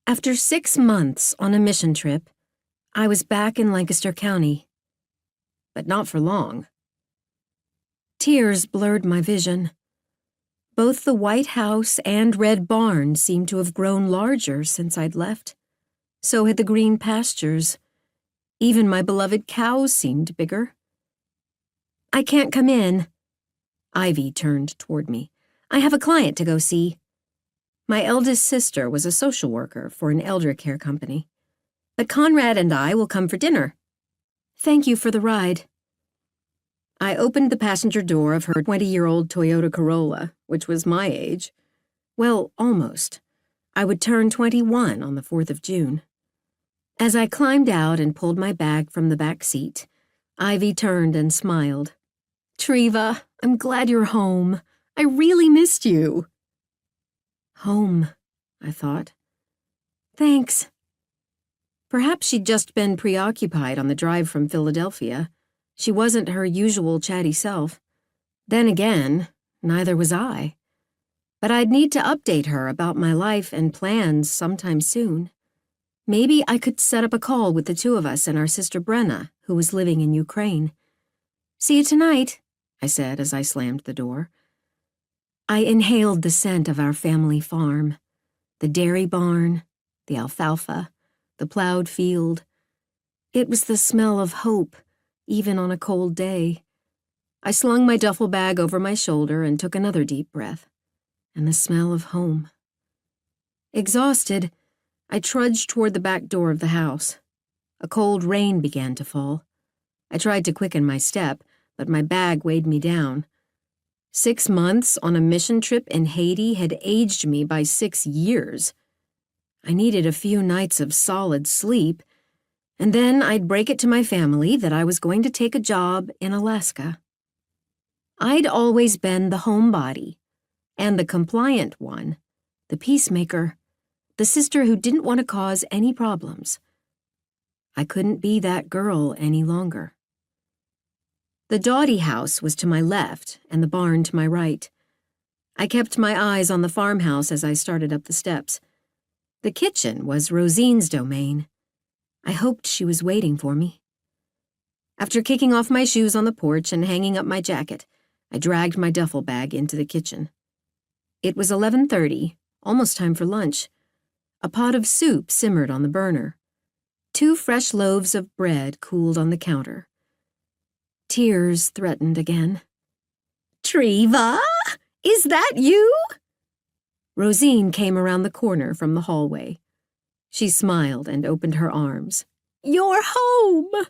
After 6 months on a mission trip, I was back in Lancaster County. But not for long. Tears blurred my vision. Both the White House and Red Barn seemed to have grown larger since I'd left. So had the green pastures. Even my beloved cows seemed bigger. "I can't come in." Ivy turned toward me. "I have a client to go see." My eldest sister was a social worker for an elder care company. "But Conrad and I will come for dinner." "Thank you for the ride." I opened the passenger door of her 20-year-old Toyota Corolla, which was my age. Well, almost. I would turn 21 on the 4th of June. As I climbed out and pulled my bag from the back seat, Ivy turned and smiled. "Treva, I'm glad you're home. I really missed you." Home, I thought. Thanks. Perhaps she'd just been preoccupied on the drive from Philadelphia. She wasn't her usual chatty self. Then again, neither was I. But I'd need to update her about my life and plans sometime soon. Maybe I could set up a call with the two of us and our sister Brenna, who was living in Ukraine. "See you tonight," I said as I slammed the door. I inhaled the scent of our family farm, the dairy barn, the alfalfa, the plowed field. It was the smell of hope, even on a cold day. I slung my duffel bag over my shoulder and took another deep breath, and the smell of home. Exhausted, I trudged toward the back door of the house. A cold rain began to fall. I tried to quicken my step, but my bag weighed me down. 6 months on a mission trip in Haiti had aged me by 6 years. I needed a few nights of solid sleep, and then I'd break it to my family that I was going to take a job in Alaska. I'd always been the homebody, and the compliant one, the peacemaker, the sister who didn't want to cause any problems. I couldn't be that girl any longer. The Doughty house was to my left and the barn to my right. I kept my eyes on the farmhouse as I started up the steps. The kitchen was Rosene's domain. I hoped she was waiting for me. After kicking off my shoes on the porch and hanging up my jacket, I dragged my duffel bag into the kitchen. It was 11:30, almost time for lunch. A pot of soup simmered on the burner. 2 fresh loaves of bread cooled on the counter. Tears threatened again. "Treva, is that you?" Rosene came around the corner from the hallway. She smiled and opened her arms. "You're home!"